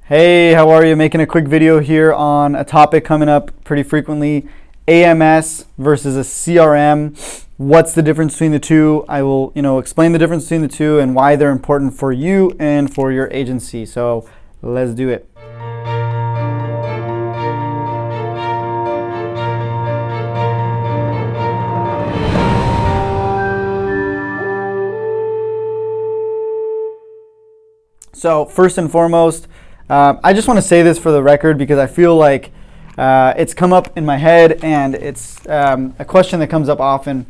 Hey, how are you? Making a quick video here on a topic coming up pretty frequently, AMS versus a CRM. What's the difference between the two? I will, explain the difference between the two and why they're important for you and for your agency. So let's do it. So first and foremost, I just want to say this for the record because I feel like it's come up in my head and it's a question that comes up often.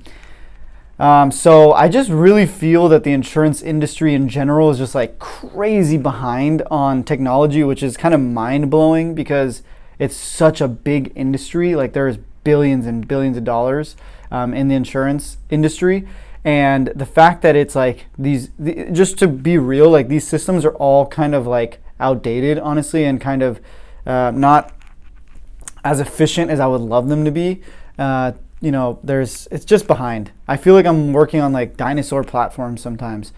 So I just really feel that the insurance industry in general is just like crazy behind on technology, which is kind of mind-blowing because it's such a big industry. Like there's billions and billions of dollars in the insurance industry. And the fact that it's like just to be real, like these systems are all kind of like outdated, honestly, and kind of not as efficient as I would love them to be. It's just behind. I feel like I'm working on like dinosaur platforms sometimes.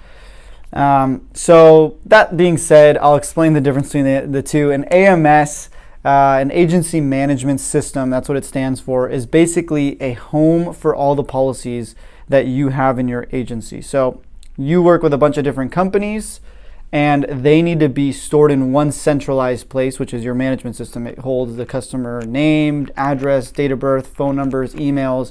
So that being said, I'll explain the difference between the two. An AMS, an agency management system, that's what it stands for, is basically a home for all the policies that you have in your agency. So you work with a bunch of different companies and they need to be stored in one centralized place, which is your management system. It holds the customer name, address, date of birth, phone numbers, emails,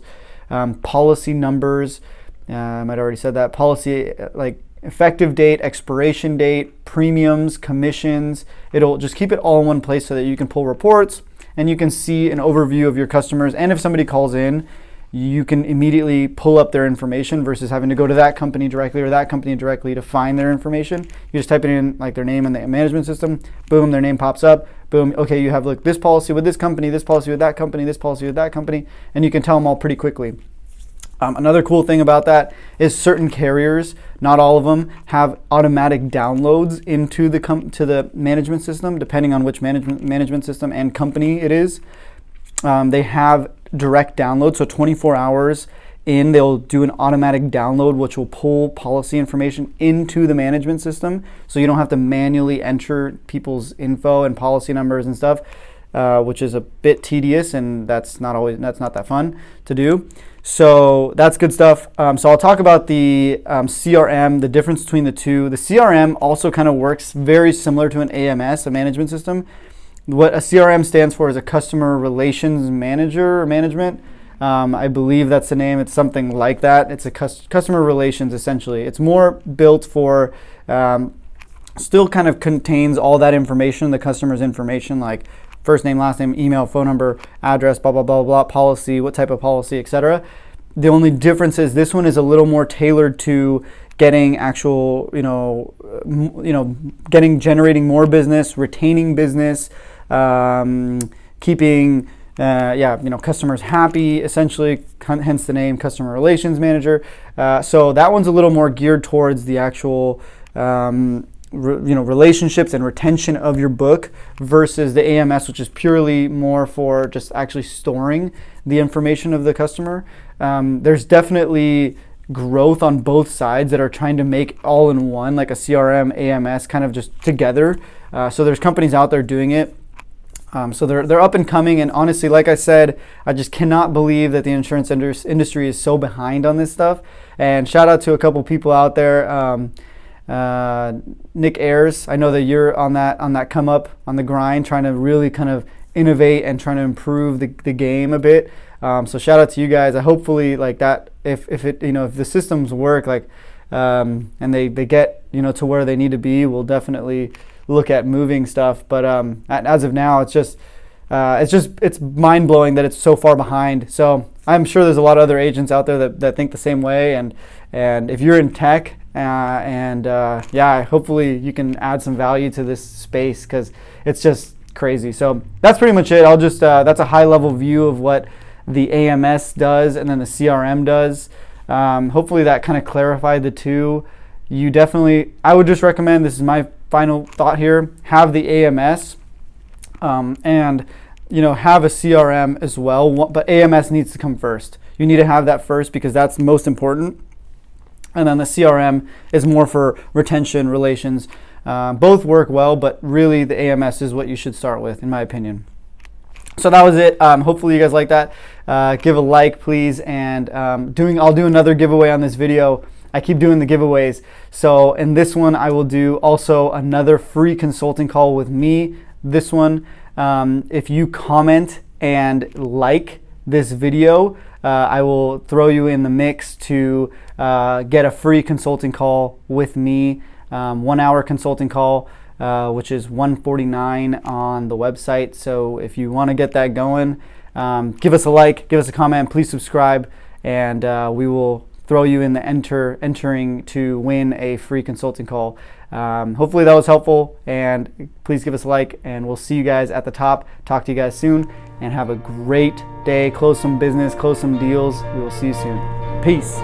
policy numbers. I might have already said that. Policy like effective date, expiration date, premiums, commissions. It'll just keep it all in one place so that you can pull reports and you can see an overview of your customers. And if somebody calls in, you can immediately pull up their information versus having to go to that company directly or that company directly to find their information. You just type it in, like their name in the management system, boom, their name pops up, boom, okay, you have like this policy with this company, this policy with that company, this policy with that company, and you can tell them all pretty quickly. Another cool thing about that is certain carriers, not all of them, have automatic downloads into the management system, depending on which management system and company it is. They have direct download, so 24 hours in, they'll do an automatic download which will pull policy information into the management system, so you don't have to manually enter people's info and policy numbers and stuff, which is a bit tedious and that's not that fun to do. So that's good stuff. So I'll talk about the CRM, the difference between the two. The CRM also kind of works very similar to an AMS, a management system. What a CRM stands for is a customer relations manager or management. I believe that's the name. It's something like that. It's a customer relations, essentially. It's more built for, still kind of contains all that information, the customer's information, like first name, last name, email, phone number, address, blah, blah, blah, blah, policy, what type of policy, etc. The only difference is this one is a little more tailored to getting actual, generating more business, retaining business, keeping customers happy, essentially, hence the name customer relations manager. So that one's a little more geared towards the actual relationships and retention of your book versus the AMS, which is purely more for just actually storing the information of the customer. There's definitely growth on both sides that are trying to make all in one, like a CRM, AMS, kind of just together. So there's companies out there doing it. So they're up and coming, and honestly, like I said, I just cannot believe that the insurance industry is so behind on this stuff. And shout out to a couple people out there, Nick Ayers. I know that you're on that come up, on the grind, trying to really kind of innovate and trying to improve the game a bit. So shout out to you guys. I hopefully like that if the systems work and they get to where they need to be, we'll definitely look at moving stuff, but as of now, it's mind-blowing that it's so far behind. So I'm sure there's a lot of other agents out there that think the same way, and if you're in tech, hopefully you can add some value to this space because it's just crazy. So that's pretty much it. I'll just that's a high-level view of what the AMS does and then the CRM does. Hopefully that kind of clarified the two. I would just recommend, this is my final thought here, have the AMS and have a CRM as well, but AMS needs to come first. You need to have that first because that's most important. And then the CRM is more for retention, relations, Both work well, but really the AMS is what you should start with, in my opinion. So that was it. Hopefully you guys like that. Give a like, please, and I'll do another giveaway on this video. I keep doing the giveaways. So in this one, I will do also another free consulting call with me. This one, if you comment and like this video, I will throw you in the mix to get a free consulting call with me, 1 hour consulting call, which is $149 on the website. So if you want to get that going, give us a like, give us a comment, please subscribe, and we will throw you in the entering to win a free consulting call. Hopefully that was helpful, and please give us a like, and we'll see you guys at the top. Talk to you guys soon, and have a great day. Close some business, close some deals. We will see you soon. Peace.